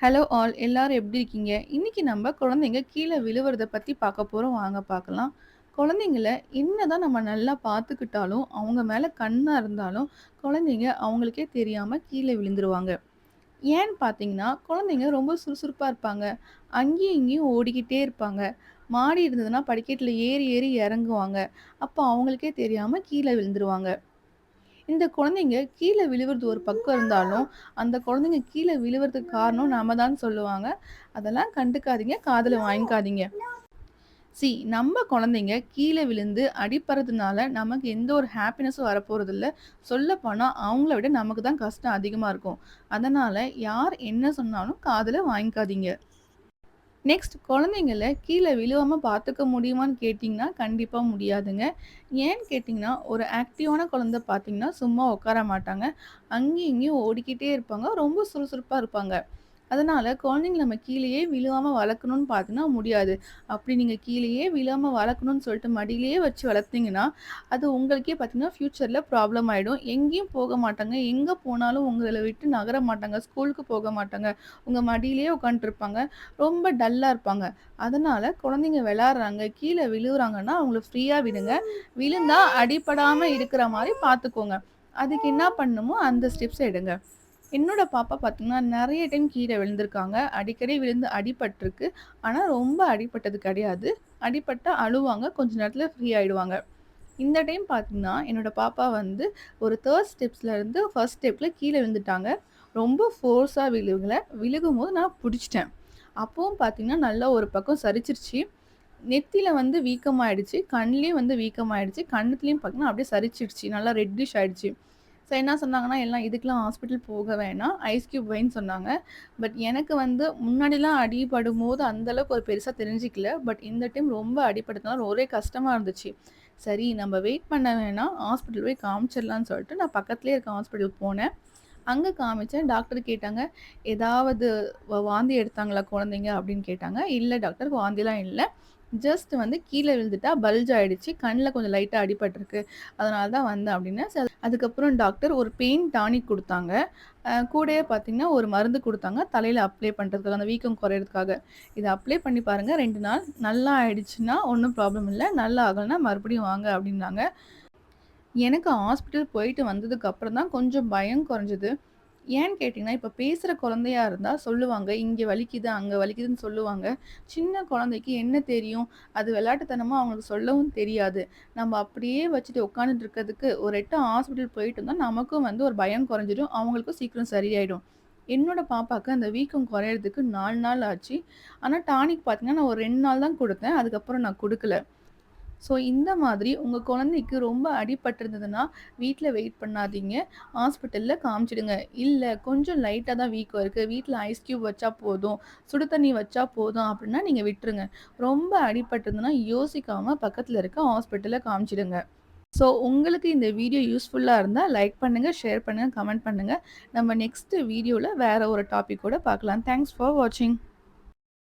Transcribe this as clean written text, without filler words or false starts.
Hello all எல்லாரும் எப்படி இருக்கீங்க? இன்னைக்கு நம்ம குழந்தைங்க கீழ விழுவுறத பத்தி பார்க்க போறோம். வாங்க பார்க்கலாம். குழந்தைங்கள என்னதான் நம்ம நல்லா பார்த்துக்கிட்டாலும், அவங்க மேல கண்ணா இருந்தாலும், குழந்தைங்க அவங்களுக்கே தெரியாம கீழ விழுந்துருவாங்க. ஏன்னு பார்த்தீங்கன்னா, குழந்தைங்க ரொம்ப சுறுசுறுப்பா இருப்பாங்க. அங்கேயும் இங்கேயும் ஓடிக்கிட்டே இருப்பாங்க. மாடி இருந்ததுன்னா படிக்கட்டில ஏறி ஏறி இறங்குவாங்க. அப்போ அவங்களுக்கே தெரியாம கீழ விழுந்துருவாங்க. இந்த குழந்தைங்க கீழ விழுவுறது ஒரு பக்கம் இருந்தாலும், அந்த குழந்தைங்க கீழ விழுவுறதுக்கு காரணம் நாம தான் சொல்லுவாங்க. அதெல்லாம் கண்டுக்காதீங்க, காதுல வாங்கிக்காதீங்க. நம்ம குழந்தைங்க கீழ விழுந்து அடிபடுறதுனால நமக்கு எந்த ஒரு ஹாப்பினஸும் வரப்போறதில்ல. சொல்லப்போனா அவங்கள விட நமக்கு தான் கஷ்டம் அதிகமா இருக்கும். அதனால யார் என்ன சொன்னாலும் காதுல வாங்கிக்காதீங்க. நெக்ஸ்ட் குழந்தைங்கள கீழ விழுவாம பார்த்துக்க முடியுமான்னு கேட்டீங்கன்னா, கண்டிப்பா முடியாதுங்க. ஏன்னு கேட்டீங்கன்னா, ஒரு ஆக்டிவான குழந்தை பார்த்தீங்கன்னா, சும்மா உட்கார மாட்டாங்க. அங்கேயும் இங்கேயும் ஓடிக்கிட்டே இருப்பாங்க. ரொம்ப சுறுசுறுப்பா இருப்பாங்க. அதனால குழந்தைங்கள நம்ம கீழயே விழுவாம வளர்க்கணும்னு பார்த்தீங்கன்னா முடியாது. அப்படி நீங்க கீழயே விழாம வளர்க்கணும்னு சொல்லிட்டு மடியிலேயே வச்சு வளர்த்தீங்கன்னா, அது உங்களுக்கே பார்த்தீங்கன்னா ஃப்யூச்சர்ல ப்ராப்ளம் ஆயிடும். எங்கேயும் போக மாட்டாங்க. எங்க போனாலும் உங்கள விட்டு நகர மாட்டாங்க. ஸ்கூலுக்கு போக மாட்டாங்க. உங்க மடியிலேயே உட்காந்துட்டுருப்பாங்க. ரொம்ப டல்லா இருப்பாங்க. அதனால குழந்தைங்க விளையாடுறாங்க, கீழ விழுவுறாங்கன்னா, அவங்கள ஃப்ரீயா விடுங்க. விழுந்தா அடிபடாம இருக்கிற மாரி பார்த்துக்கோங்க. அதுக்கு என்ன பண்ணணுமோ அந்த ஸ்டெப்ஸ எடுங்க. என்னோட பாப்பா பார்த்தீங்கன்னா, நெறைய டைம் கீழ விழுந்திருக்காங்க. அடிக்கடி விழுந்து அடிபட்டுருக்கு. ஆனா, ரொம்ப அடிபட்டது கிடையாது. அடிபட்டா அழுவாங்க. கொஞ்ச நேரத்தில ஃப்ரீ ஆயிடுவாங்க. இந்த டைம் பார்த்தீங்கன்னா, என்னோட பாப்பா வந்து ஒரு 3 ஸ்டெப்ஸ்ல இருந்து 1 ஸ்டெப்ல கீழ விழுந்துட்டாங்க. ரொம்ப ஃபோர்ஸா விழுகல. விழுகும்போது நான் புடிச்சுட்டேன். அப்பவும் பார்த்தீங்கன்னா, நல்லா ஒரு பக்கம் சரிச்சிருச்சு. நெத்தியில வந்து வீக்கமாயிடுச்சு. கண்லயும் வந்து வீக்கமாயிடுச்சு. கண்ணத்துலயும் பார்த்தீங்கன்னா, அப்படியே சரிச்சிடுச்சு. நல்லா ரெட்டிஷ் ஆயிடுச்சு. என்ன சொன்னாங்கன்னா, எல்லாம் இதுக்கெல்லாம் ஹாஸ்பிட்டல் போக வேணாம். ஐஸ் கியூப் வைன்னு சொன்னாங்க. பட் எனக்கு வந்து முன்னாடிலாம் அடிபடும்போது அந்த அளவுக்கு ஒரு பெருசா தெரிஞ்சுக்கல. பட் இந்த டைம் ரொம்ப அடிபட்டதுனால ஒரே கஷ்டமா இருந்துச்சு. சரி நம்ம வெயிட் பண்ண வேணாம். ஹாஸ்பிட்டல் போய் காமிச்சிடலான்னு சொல்லிட்டு நான் பக்கத்திலேயே இருக்க ஹாஸ்பிட்டல் போனேன். அங்க காமிச்சேன். டாக்டர் கேட்டாங்க, "ஏதாவது வாந்தி எடுத்தாங்களா குழந்தைங்க?" அப்படின்னு கேட்டாங்க. "இல்ல டாக்டர் வாந்திலாம் இல்ல. ஜஸ்ட் வந்து கீழ விழுந்துட்டா பல்ஜ் ஆயிடுச்சு. கண்ல கொஞ்சம் லைட்டா அடிபட்டுருக்கு. அதனால தான் வந்தேன்" அப்படின்னேன். அதுக்கப்புறம் டாக்டர் ஒரு பெயின் டானிக் குடுத்தாங்க. கூடயே பார்த்தீங்கன்னா, ஒரு மருந்து குடுத்தாங்க. தலையில அப்ளை பண்றதுக்காக, அந்த வீக்கம் குறையறதுக்காக. "இத அப்ளை பண்ணி பாருங்க 2 நாள். நல்லா ஆயிடுச்சுன்னா ஒண்ணும் ப்ராப்ளம் இல்ல. நல்லா ஆகலன்னா மறுபடியும் வாங்க" அப்படின்னாங்க. எனக்கு ஹாஸ்பிட்டல் போயிட்டு வந்ததுக்கு அப்புறம் தான் கொஞ்சம் பயம் குறைஞ்சது. ஏன்னு கேட்டீங்கன்னா, இப்ப பேசுற குழந்தையா இருந்தா சொல்லுவாங்க, "இங்க வலிக்குது, அங்க வலிக்குதுன்னு" சொல்லுவாங்க. சின்ன குழந்தைக்கு என்ன தெரியும்? அது விளையாட்டுத்தனமா அவங்களுக்கு சொல்லவும் தெரியாது. நம்ம அப்படியே வச்சுட்டு உட்காந்துட்டு இருக்கிறதுக்கு, ஒரு எட்டு ஹாஸ்பிட்டல் போயிட்டு வந்தா நமக்கும் வந்து ஒரு பயம் குறைஞ்சிடும். அவங்களுக்கும் சீக்கிரம் சரியாயிடும். என்னோட பாப்பாக்கு அந்த வீக்கம் குறையறதுக்கு 4 நாள் ஆச்சு. ஆனா டானிக் பார்த்தீங்கன்னா, நான் ஒரு 2 நாள் தான் குடுத்தேன். அதுக்கப்புறம் நான் குடுக்கல. இந்த மாதிரி உங்க குழந்தைக்கு ரொம்ப அடிபட்டிருந்ததுன்னா, வீட்ல வெயிட் பண்ணாதீங்க. ஹாஸ்பிட்டல்ல காமிச்சிடுங்க. இல்ல கொஞ்சம் லைட்டா தான் வீக்கம் இருக்கு. வீட்ல ஐஸ் கியூப் வச்சா போதும், சுடு தண்ணி வச்சா போதும் அப்டின்னா நீங்க விட்டுருங்க. ரொம்ப அடிபட்டிருந்ததுன்னா யோசிக்காம பக்கத்துல இருக்க ஹாஸ்பிட்டல்ல காமிச்சிடுங்க. உங்களுக்கு இந்த வீடியோ யூஸ்ஃபுல்லா இருந்தா லைக் பண்ணுங்க, ஷேர் பண்ணுங்க, கமெண்ட் பண்ணுங்க. நம்ம நெக்ஸ்ட் வீடியோல வேற ஒரு டாபிக்கோட பார்க்கலாம். தேங்க்ஸ் ஃபார் வாட்சிங்.